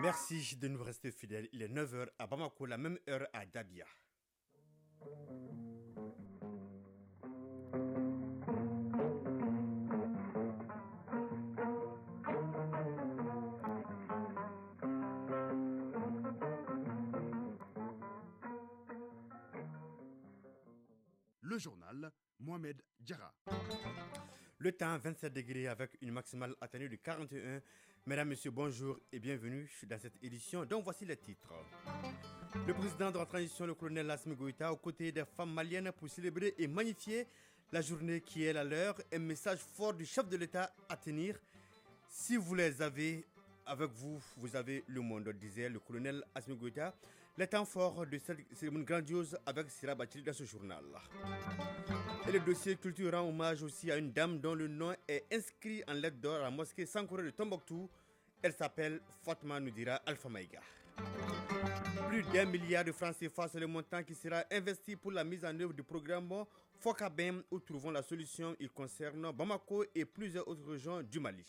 Merci de nous rester fidèles. Il est 9 heures à Bamako, la même heure à Dabia. Le journal, Mohamed Diarra. Le temps 27 degrés avec une maximale atteignée de 41. Mesdames, Messieurs, bonjour et bienvenue dans cette édition dont voici les titres. Le président de la transition, le colonel Assimi Goïta, aux côtés des femmes maliennes pour célébrer et magnifier la journée qui est la leur. Un message fort du chef de l'État à tenir. Si vous les avez avec vous, vous avez le monde, disait le colonel Assimi Goïta. Les temps forts de cette cérémonie grandiose avec Sira Bachili dans ce journal. Et le dossier culture rend hommage aussi à une dame dont le nom est inscrit en lettres d'or à la mosquée Sankouré de Tombouctou. Elle s'appelle Fatma Noudira Alpha Maïga. Plus d'1 milliard de francs CFA, c'est le montant qui sera investi pour la mise en œuvre du programme Fokabem où trouvons la solution. Il concerne Bamako et plusieurs autres régions du Mali.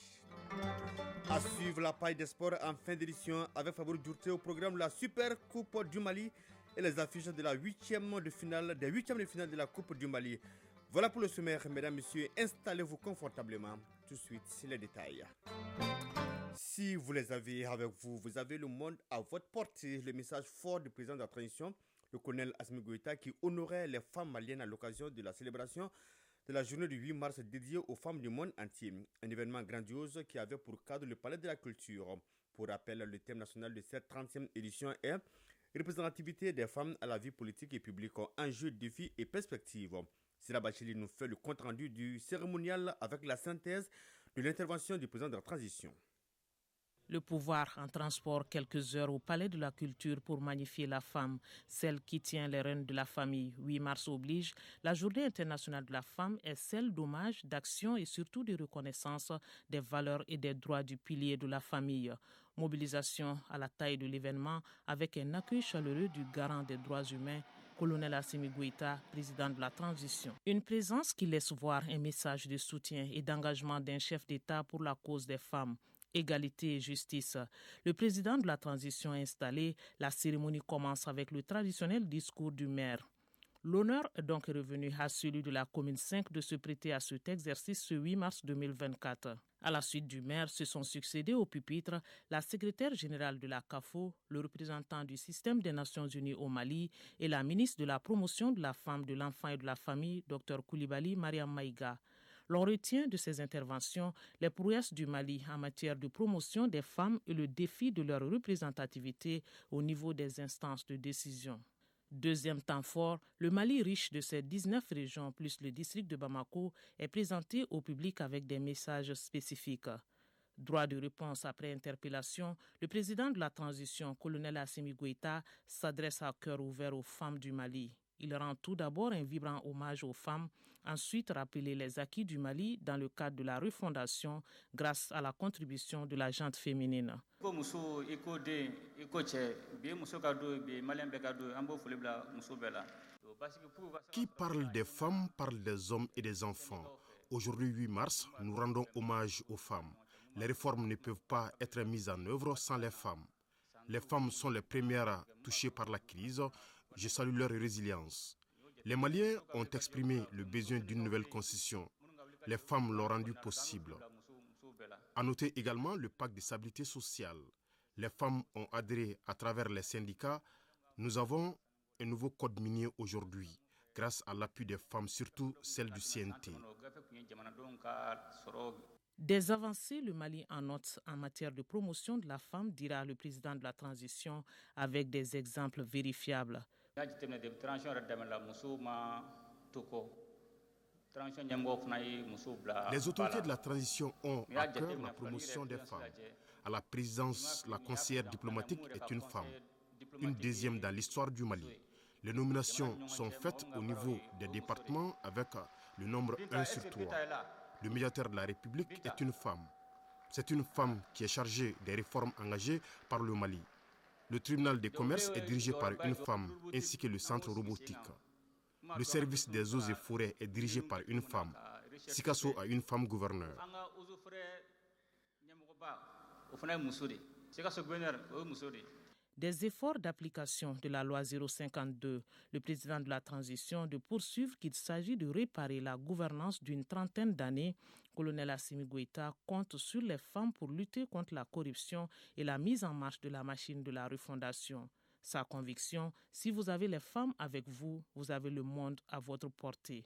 À suivre la paille des sports en fin d'édition avec Fabrice Dourté au programme la Super Coupe du Mali et les affiches de la huitième de finale de la Coupe du Mali. Voilà pour le sommaire, mesdames, messieurs, installez-vous confortablement. Tout de suite, c'est les détails. Si vous les avez avec vous, vous avez le monde à votre portée. Le message fort du président de la transition, le colonel Assimi Goïta, qui honorait les femmes maliennes à l'occasion de la célébration de la journée du 8 mars dédiée aux femmes du monde entier. Un événement grandiose qui avait pour cadre le Palais de la Culture. Pour rappel, le thème national de cette 30e édition est représentativité des femmes à la vie politique et publique, enjeux, défis et perspectives. Sira Bachili nous fait le compte-rendu du cérémonial avec la synthèse de l'intervention du président de la transition. Le pouvoir en transport quelques heures au Palais de la Culture pour magnifier la femme, celle qui tient les rênes de la famille. 8 mars oblige, la Journée internationale de la femme est celle d'hommage, d'action et surtout de reconnaissance des valeurs et des droits du pilier de la famille. Mobilisation à la taille de l'événement avec un accueil chaleureux du garant des droits humains, colonel Assimi Goïta, président de la transition. Une présence qui laisse voir un message de soutien et d'engagement d'un chef d'État pour la cause des femmes. Égalité et justice. Le président de la transition installé, la cérémonie commence avec le traditionnel discours du maire. L'honneur est donc revenu à celui de la commune 5 de se prêter à cet exercice ce 8 mars 2024. À la suite du maire, se sont succédés au pupitre la secrétaire générale de la CAFO, le représentant du système des Nations Unies au Mali et la ministre de la promotion de la femme, de l'enfant et de la famille, Dr Koulibaly Mariam Maïga. L'on retient de ces interventions les prouesses du Mali en matière de promotion des femmes et le défi de leur représentativité au niveau des instances de décision. Deuxième temps fort, le Mali riche de ses 19 régions plus le district de Bamako est présenté au public avec des messages spécifiques. Droit de réponse après interpellation, le président de la transition, colonel Assimi Goïta, s'adresse à cœur ouvert aux femmes du Mali. Il rend tout d'abord un vibrant hommage aux femmes, ensuite rappeler les acquis du Mali dans le cadre de la refondation grâce à la contribution de la gente féminine. Qui parle des femmes parle des hommes et des enfants. Aujourd'hui 8 mars, nous rendons hommage aux femmes. Les réformes ne peuvent pas être mises en œuvre sans les femmes. Les femmes sont les premières touchées par la crise. Je salue leur résilience. Les Maliens ont exprimé le besoin d'une nouvelle constitution. Les femmes l'ont rendu possible. À noter également le pacte de stabilité sociale. Les femmes ont adhéré à travers les syndicats. Nous avons un nouveau code minier aujourd'hui, grâce à l'appui des femmes, surtout celles du CNT. Des avancées, le Mali en note en matière de promotion de la femme, dira le président de la transition, avec des exemples vérifiables. Les autorités de la transition ont à cœur la promotion des femmes. À la présidence, la conseillère diplomatique est une femme, une deuxième dans l'histoire du Mali. Les nominations sont faites au niveau des départements avec le nombre 1 sur 3. Le médiateur de la République est une femme. C'est une femme qui est chargée des réformes engagées par le Mali. Le tribunal des commerces est dirigé par une femme, ainsi que le centre robotique. Le service des eaux et forêts est dirigé par une femme. Sikasso a une femme gouverneur. Des efforts d'application de la loi 052, le président de la transition de poursuivre qu'il s'agit de réparer la gouvernance d'une trentaine d'années. Colonel Assimi Goïta compte sur les femmes pour lutter contre la corruption et la mise en marche de la machine de la refondation. Sa conviction, si vous avez les femmes avec vous, vous avez le monde à votre portée.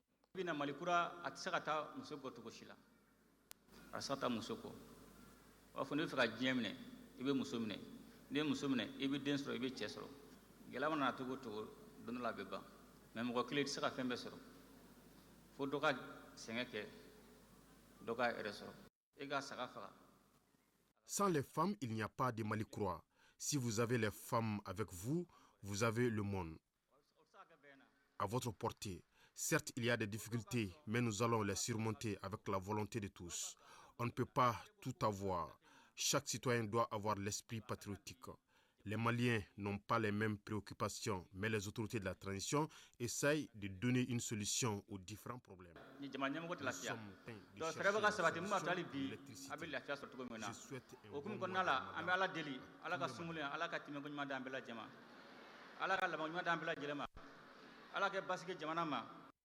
Sans les femmes, il n'y a pas de Mali Croix. Si vous avez les femmes avec vous, vous avez le monde à votre portée. Certes, il y a des difficultés, mais nous allons les surmonter avec la volonté de tous. On ne peut pas tout avoir. Chaque citoyen doit avoir l'esprit patriotique. Les Maliens n'ont pas les mêmes préoccupations, mais les autorités de la transition essayent de donner une solution aux différents problèmes. Nous sommes en train de chercher une solution de l'électricité. Je souhaite un bon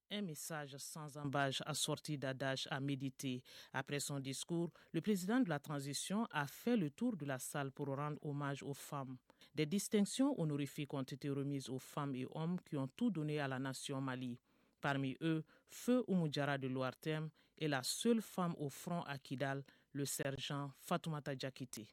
Un message sans embâche assorti d'adages à méditer. Après son discours, le président de la transition a fait le tour de la salle pour rendre hommage aux femmes. Des distinctions honorifiques ont été remises aux femmes et hommes qui ont tout donné à la nation Mali. Parmi eux, Feu Oumoudjara de Loartem est la seule femme au front à Kidal, le sergent Fatoumata Diakité.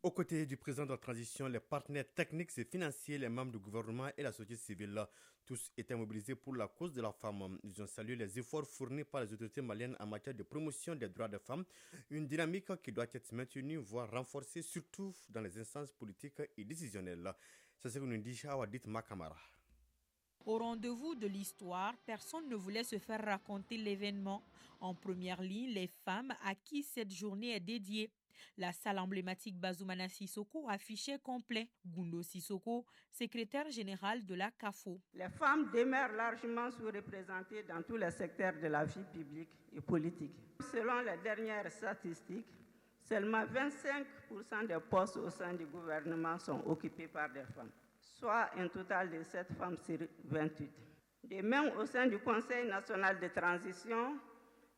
Aux côtés du président de la transition, les partenaires techniques et financiers, les membres du gouvernement et la société civile, tous étaient mobilisés pour la cause de la femme. Ils ont salué les efforts fournis par les autorités maliennes en matière de promotion des droits des femmes, une dynamique qui doit être maintenue, voire renforcée, surtout dans les instances politiques et décisionnelles. C'est ce que nous dit Awadit Makamara. Au rendez-vous de l'histoire, personne ne voulait se faire raconter l'événement. En première ligne, les femmes à qui cette journée est dédiée. La salle emblématique Bazoumana Sissoko affichait complet. Gundo Sissoko, secrétaire général de la CAFO. Les femmes demeurent largement sous-représentées dans tous les secteurs de la vie publique et politique. Selon les dernières statistiques, seulement 25% des postes au sein du gouvernement sont occupés par des femmes, soit un total de 7 femmes sur 28. De même, au sein du Conseil national de transition,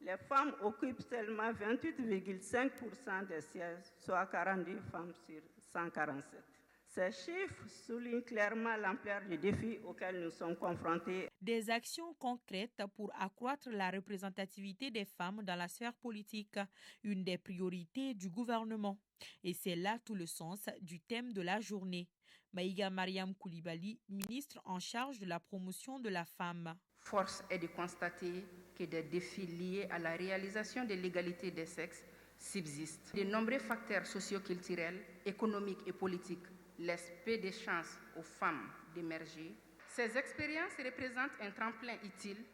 les femmes occupent seulement 28,5% des sièges, soit 42 femmes sur 147. Ces chiffres soulignent clairement l'ampleur du défi auquel nous sommes confrontés. Des actions concrètes pour accroître la représentativité des femmes dans la sphère politique, une des priorités du gouvernement. Et c'est là tout le sens du thème de la journée. Maïga Mariam Koulibaly, ministre en charge de la promotion de la femme. Force est de constater que des défis liés à la réalisation de l'égalité des sexes subsistent. De nombreux facteurs socio-culturels, économiques et politiques laissent peu de chances aux femmes d'émerger. Ces expériences représentent un tremplin utile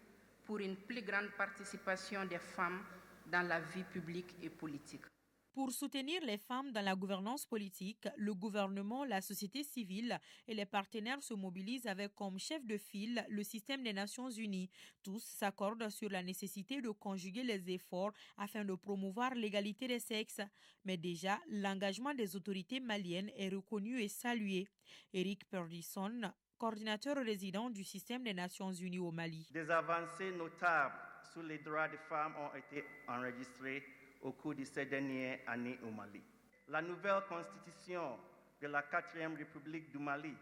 pour une plus grande participation des femmes dans la vie publique et politique. Pour soutenir les femmes dans la gouvernance politique, le gouvernement, la société civile et les partenaires se mobilisent avec comme chef de file le système des Nations Unies. Tous s'accordent sur la nécessité de conjuguer les efforts afin de promouvoir l'égalité des sexes. Mais déjà, l'engagement des autorités maliennes est reconnu et salué. Eric Perdison, coordinateur résident du système des Nations Unies au Mali. Des avancées notables sur les droits des femmes ont été enregistrées au cours de ces dernières années au Mali. La nouvelle constitution de la 4e République du Mali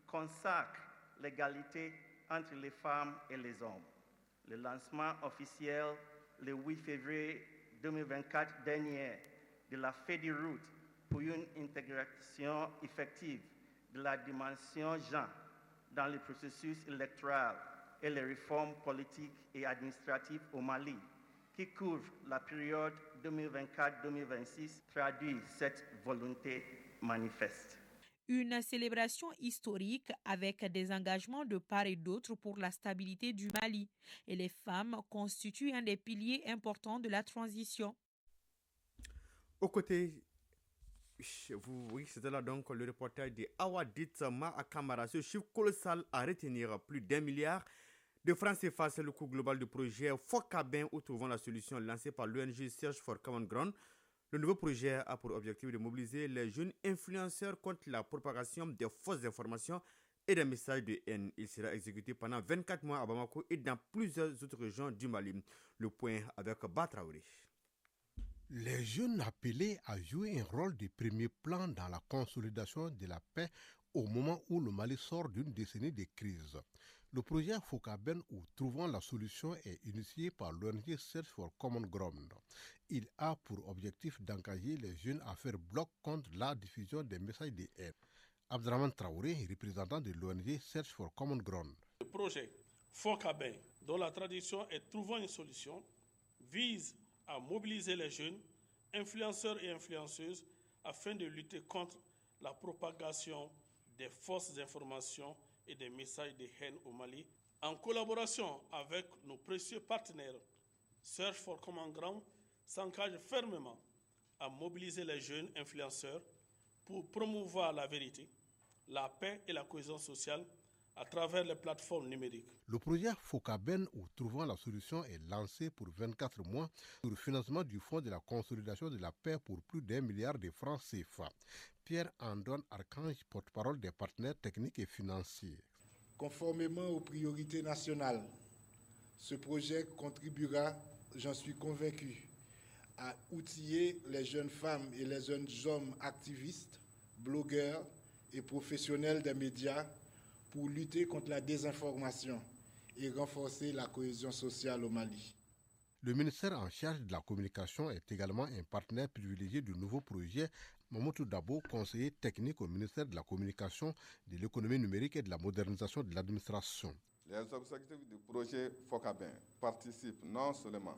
consacre l'égalité entre les femmes et les hommes. Le lancement officiel le 8 février 2024 dernier de la feuille de route pour une intégration effective de la dimension genre dans le processus électoral et les réformes politiques et administratives au Mali, qui couvre la période 2024-2026, traduit cette volonté manifeste. Une célébration historique avec des engagements de part et d'autre pour la stabilité du Mali. Et les femmes constituent un des piliers importants de la transition. Aux côtés, oui, c'était là donc le reportage de Awadit Makamara. Ce chiffre colossal à retenir, plus d'1 milliard de francs CFA, c'est le coût global du projet Fokabin, où trouvons la solution lancée par l'ONG Search for Common Ground. Le nouveau projet a pour objectif de mobiliser les jeunes influenceurs contre la propagation des fausses informations et des messages de haine. Il sera exécuté pendant 24 mois à Bamako et dans plusieurs autres régions du Mali. Le point avec Batraouri. Les jeunes appelés à jouer un rôle de premier plan dans la consolidation de la paix au moment où le Mali sort d'une décennie de crise. Le projet Fokaben ou Trouvant la solution est initié par l'ONG Search for Common Ground. Il a pour objectif d'engager les jeunes à faire bloc contre la diffusion des messages de haine. Abdraman Traoré, représentant de l'ONG Search for Common Ground. Le projet Fokaben, dont la traduction est Trouvant une solution, vise à mobiliser les jeunes, influenceurs et influenceuses, afin de lutter contre la propagation des fausses informations et des messages de haine au Mali, en collaboration avec nos précieux partenaires. Search for Common Ground s'engage fermement à mobiliser les jeunes influenceurs pour promouvoir la vérité, la paix et la cohésion sociale à travers les plateformes numériques. Le projet Fokaben ou Trouvant la solution est lancé pour 24 mois sur le financement du Fonds de la consolidation de la paix pour plus d'1 milliard de francs CFA. Pierre Andon Archange, porte-parole des partenaires techniques et financiers. Conformément aux priorités nationales, ce projet contribuera, j'en suis convaincu, à outiller les jeunes femmes et les jeunes hommes activistes, blogueurs et professionnels des médias pour lutter contre la désinformation et renforcer la cohésion sociale au Mali. Le ministère en charge de la communication est également un partenaire privilégié du nouveau projet. Mamoudou Dabo, conseiller technique au ministère de la Communication, de l'économie numérique et de la modernisation de l'administration. Les objectifs du projet Fokaben participent non seulement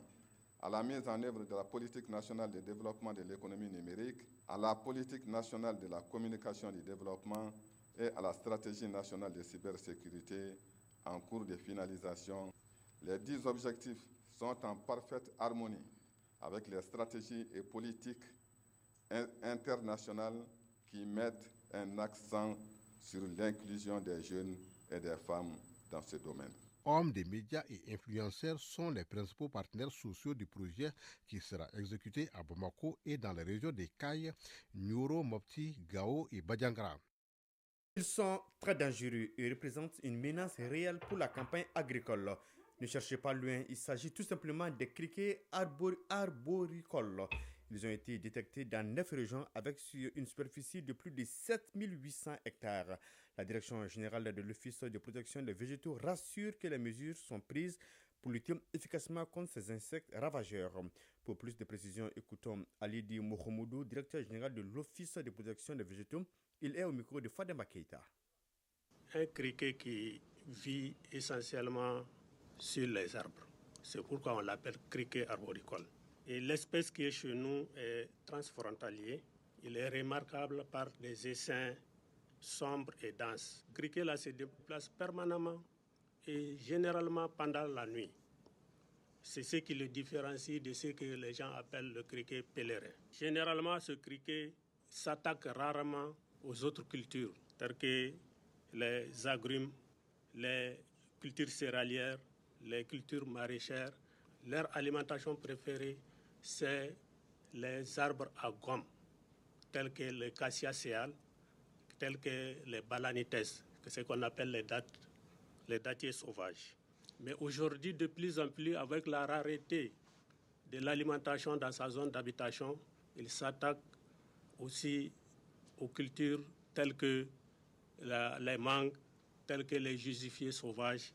à la mise en œuvre de la politique nationale de développement de l'économie numérique, à la politique nationale de la communication et du développement et à la stratégie nationale de cybersécurité en cours de finalisation. Les 10 objectifs sont en parfaite harmonie avec les stratégies et politiques internationales qui mettent un accent sur l'inclusion des jeunes et des femmes dans ce domaine. Hommes des médias et influenceurs sont les principaux partenaires sociaux du projet qui sera exécuté à Bamako et dans les régions des Kaye, Nyoro, Mopti, Gao et Badiangara. Ils sont très dangereux et représentent une menace réelle pour la campagne agricole. Ne cherchez pas loin, il s'agit tout simplement des criquets arboricoles. Ils ont été détectés dans 9 régions avec une superficie de plus de 7800 hectares. La Direction générale de l'Office de protection des végétaux rassure que les mesures sont prises pour lutter efficacement contre ces insectes ravageurs. Pour plus de précisions, écoutons Alidi Mohamedou, directeur général de l'Office de protection des végétaux. Il est au micro de Fadema Keita. Un criquet qui vit essentiellement sur les arbres. C'est pourquoi on l'appelle criquet arboricole. Et l'espèce qui est chez nous est transfrontalier. Il est remarquable par des essaims sombres et denses. Le criquet là se déplace permanemment et généralement pendant la nuit. C'est ce qui le différencie de ce que les gens appellent le criquet pèlerin. Généralement, ce criquet s'attaque rarement aux autres cultures, telles que les agrumes, les cultures céréalières, les cultures maraîchères. Leur alimentation préférée, c'est les arbres à gomme, tels que les cassiacéales, tels que les balanites, que c'est ce qu'on appelle les dattiers sauvages. Mais aujourd'hui, de plus en plus, avec la rareté de l'alimentation dans sa zone d'habitation, il s'attaque aussi aux cultures telles que les mangues, telles que les jusifiés sauvages,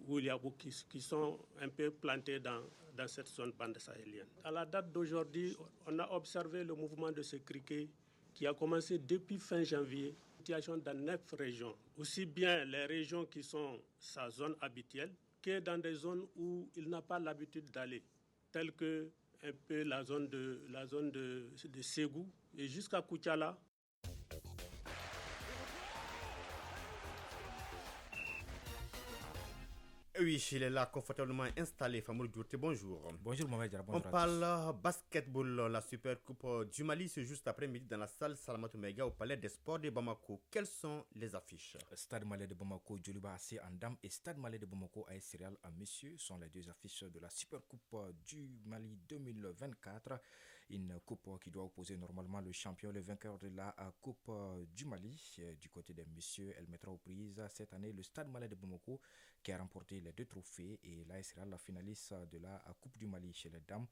où il y a beaucoup qui sont un peu plantés dans cette zone bande sahélienne. À la date d'aujourd'hui, on a observé le mouvement de ce criquet qui a commencé depuis fin janvier, situation dans 9 régions, aussi bien les régions qui sont sa zone habituelle que dans des zones où il n'a pas l'habitude d'aller, telles que un peu la zone de Ségou et jusqu'à Koutiala. Oui, il est là confortablement installé. Famoul Djourté, bonjour. Bonjour Mohamed Diarra, bonjour. On parle basketball. La Super Coupe du Mali se joue cet après-midi dans la salle Salamatou Mega au Palais des Sports de Bamako. Quelles sont les affiches? Stade Malais de Bamako, Djoliba AC en dames et Stade Malais de Bamako AS Céréales en messieurs sont les deux affiches de la Super Coupe du Mali 2024. Une coupe qui doit opposer normalement le champion, le vainqueur de la Coupe du Mali. Du côté des messieurs, elle mettra aux prises cette année le Stade Malais de Bamako qui a remporté les 2 trophées et l'AS sera la finaliste de la Coupe du Mali chez les dames.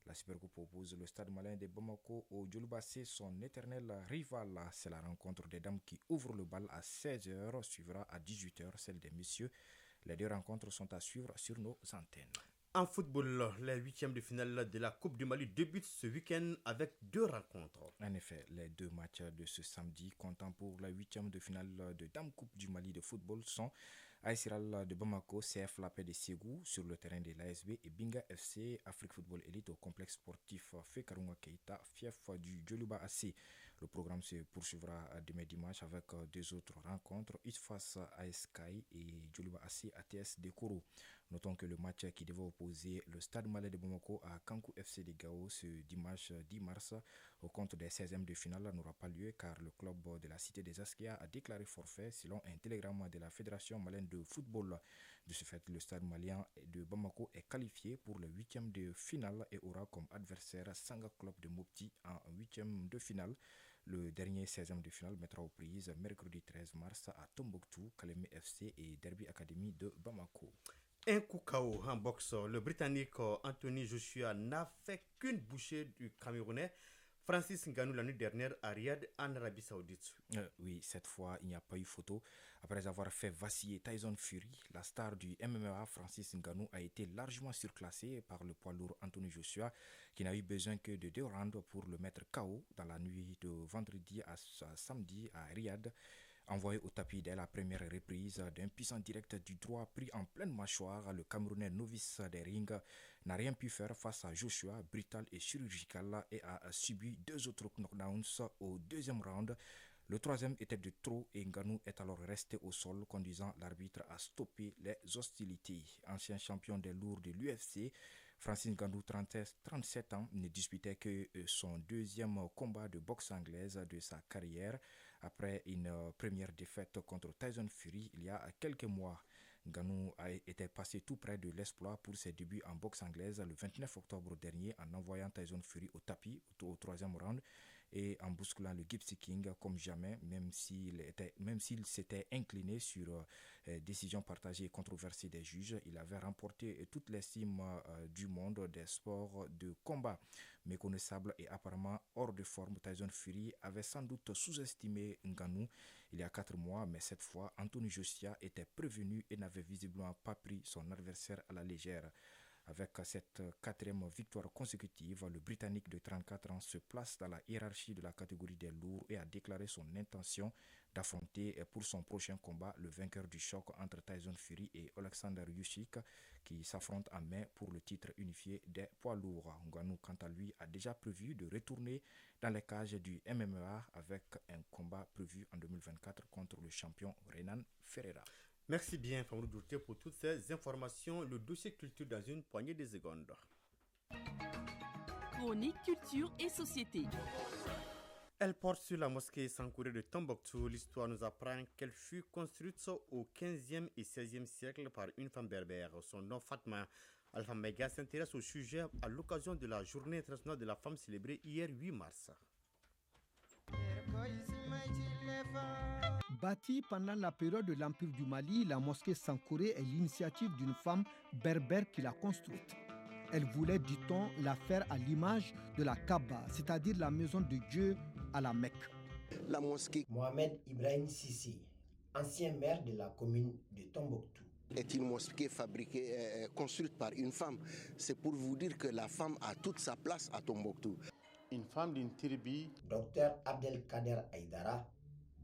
La Supercoupe oppose le Stade Malien de Bamako au Djolobassé, son éternel rival. C'est la rencontre des dames qui ouvre le bal à 16h, suivra à 18h celle des messieurs. Les 2 rencontres sont à suivre sur nos antennes. En football, les 8e de finale de la Coupe du Mali débutent ce week-end avec 2 rencontres. En effet, les 2 matchs de ce samedi comptant pour la 8e de finale de Dame Coupe du Mali de football sont AS Hiral de Bamako, CF La Paix de Ségou sur le terrain de l'ASB et Binga FC Afrique Football Elite au complexe sportif Fekarunga Keita, fief du Djoluba AC. Le programme se poursuivra demain dimanche avec 2 autres rencontres, ISFAS AS Kai et Djoluba AC ATS de Koro. Notons que le match qui devait opposer le Stade Malais de Bamako à Kankou FC de Gao ce dimanche 10 mars au compte des 16e de finale n'aura pas lieu car le club de la cité des Askia a déclaré forfait selon un télégramme de la Fédération malienne de football. De ce fait, le Stade malien de Bamako est qualifié pour le 8e de finale et aura comme adversaire Sanga Club de Mopti en 8e de finale. Le dernier 16e de finale mettra aux prises mercredi 13 mars à Tombouctou, Kalemi FC et Derby Academy de Bamako. Un coup KO en boxe, le Britannique Anthony Joshua n'a fait qu'une bouchée du Camerounais Francis Ngannou la nuit dernière à Riyad en Arabie Saoudite. Oui, cette fois, il n'y a pas eu photo. Après avoir fait vaciller Tyson Fury, la star du MMA Francis Ngannou a été largement surclassé par le poids lourd Anthony Joshua qui n'a eu besoin que de 2 rounds pour le mettre KO dans la nuit de vendredi à samedi à Riyad. Envoyé au tapis dès la première reprise d'un puissant direct du droit pris en pleine mâchoire, le Camerounais novice des rings n'a rien pu faire face à Joshua, brutal et chirurgical, et a subi 2 autres knockdowns au 2e round. Le 3e était de trop et Ngannou est alors resté au sol, conduisant l'arbitre à stopper les hostilités. Ancien champion des lourds de l'UFC, Francis Ngannou, 37 ans, ne disputait que son 2e combat de boxe anglaise de sa carrière après une première défaite contre Tyson Fury il y a quelques mois. Ngannou était passé tout près de l'exploit pour ses débuts en boxe anglaise le 29 octobre dernier en envoyant Tyson Fury au tapis au 3e round et en bousculant le Gypsy King comme jamais, même s'il s'était incliné sur décision partagée et controversée des juges. Il avait remporté toute l'estime du monde des sports de combat. Méconnaissable et apparemment hors de forme, Tyson Fury avait sans doute sous-estimé Ngannou il y a 4 mois, mais cette fois, Anthony Joshua était prévenu et n'avait visiblement pas pris son adversaire à la légère. Avec cette 4e victoire consécutive, le Britannique de 34 ans se place dans la hiérarchie de la catégorie des lourds et a déclaré son intention d'affronter pour son prochain combat le vainqueur du choc entre Tyson Fury et Alexander Usyk qui s'affrontent en mai pour le titre unifié des poids lourds. Ngannou, quant à lui, a déjà prévu de retourner dans les cages du MMA avec un combat prévu en 2024 contre le champion Renan Ferreira. Merci bien, Famoudou Dourté, pour toutes ces informations. Le dossier culture dans une poignée de secondes. Chronique culture et société. Elle porte sur la mosquée Sankouré de Tombouctou. L'histoire nous apprend qu'elle fut construite au 15e et 16e siècle par une femme berbère. Son nom, Fatma Alpha Mega, s'intéresse au sujet à l'occasion de la Journée internationale de la femme célébrée hier 8 mars. Bâtie pendant la période de l'Empire du Mali, la mosquée Sankouré est l'initiative d'une femme berbère qui l'a construite. Elle voulait, dit-on, la faire à l'image de la Kaaba, c'est-à-dire la maison de Dieu à la Mecque. La mosquée Mohamed Ibrahim Sissi, ancien maire de la commune de Tombouctou, est une mosquée construite par une femme. C'est pour vous dire que la femme a toute sa place à Tombouctou. Une femme d'une tribu, Dr Abdelkader Aïdara,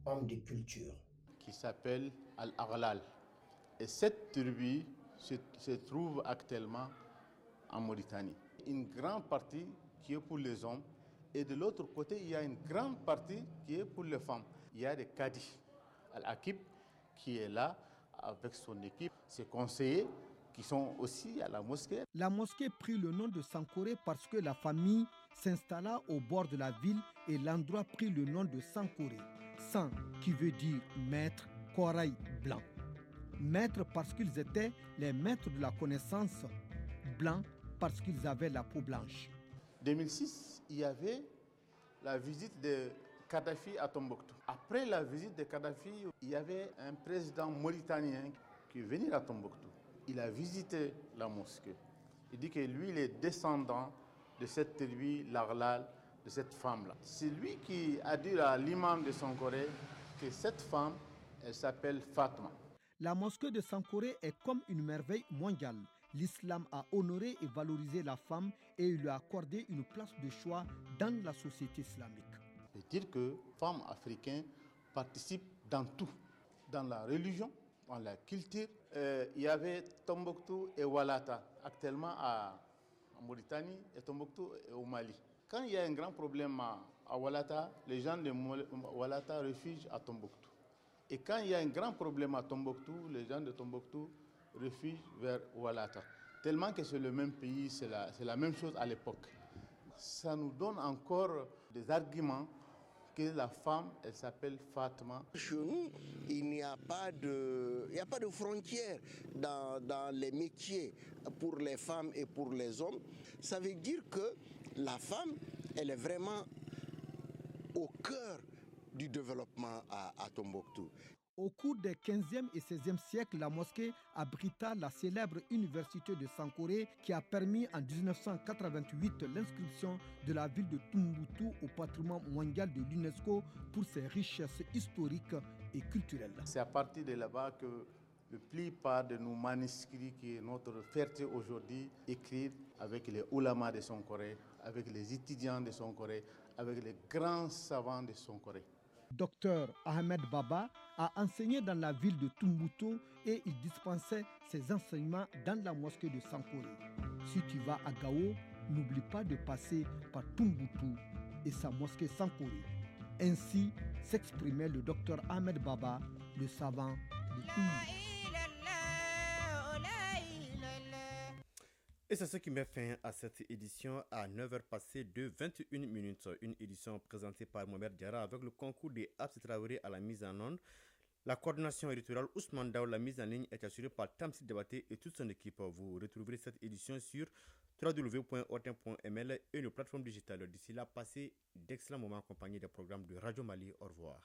homme de culture, qui s'appelle Al-Aghlal. Et cette tribu se trouve actuellement en Mauritanie. Une grande partie qui est pour les hommes et de l'autre côté, il y a une grande partie qui est pour les femmes. Il y a des cadis, Al-Akib, qui est là avec son équipe, ses conseillers qui sont aussi à la mosquée. La mosquée prit le nom de Sankouré parce que la famille s'installa au bord de la ville et l'endroit prit le nom de Sankouré. San qui veut dire maître, Koraï blanc. Maître parce qu'ils étaient les maîtres de la connaissance, blanc parce qu'ils avaient la peau blanche. 2006, il y avait la visite de Kadhafi à Tombouctou. Après la visite de Kadhafi, il y avait un président mauritanien qui est venu à Tombouctou. Il a visité la mosquée. Il dit que lui, il est descendant de cette tribu, l'Aghlal, de cette femme-là. C'est lui qui a dit à l'imam de Sankoré que cette femme, elle s'appelle Fatma. La mosquée de Sankoré est comme une merveille mondiale. L'islam a honoré et valorisé la femme et lui a accordé une place de choix dans la société islamique. Je veux dire que les femmes africaines participent dans tout, dans la religion, dans la culture. Il y avait Tombouctou et Oualata, actuellement en Mauritanie, et Tombouctou et au Mali. Quand il y a un grand problème à Oualata, les gens de Oualata refugient à Tombouctou. Et quand il y a un grand problème à Tombouctou, les gens de Tombouctou refugient vers Oualata. Tellement que c'est le même pays, c'est la même chose à l'époque. Ça nous donne encore des arguments que la femme, elle s'appelle Fatma. Chez nous, il n'y a pas de frontières dans les métiers pour les femmes et pour les hommes. Ça veut dire que la femme, elle est vraiment au cœur du développement à Tombouctou. Au cours des 15e et 16e siècles, la mosquée abrita la célèbre université de Sankoré qui a permis en 1988 l'inscription de la ville de Tombouctou au patrimoine mondial de l'UNESCO pour ses richesses historiques et culturelles. C'est à partir de là-bas que la plupart de nos manuscrits, qui est notre fierté aujourd'hui, écrits avec les oulémas de Sankoré, avec les étudiants de Sankoré, avec les grands savants de Sankoré. Dr Ahmed Baba a enseigné dans la ville de Tombouctou et il dispensait ses enseignements dans la mosquée de Sankoré. Si tu vas à Gao, n'oublie pas de passer par Tombouctou et sa mosquée Sankoré. Ainsi s'exprimait le Dr Ahmed Baba, le savant de Tombouctou. Et c'est ce qui met fin à cette édition à 9h passées de 21 minutes. Une édition présentée par Mohamed Diarra avec le concours des Abs Traoré à la mise en onde. La coordination éditoriale Ousmane Daou, la mise en ligne est assurée par Tamsi Debaté et toute son équipe. Vous retrouverez cette édition sur www.ortin.ml et nos plateformes digitales. D'ici là, passez d'excellents moments accompagnés des programmes de Radio Mali. Au revoir.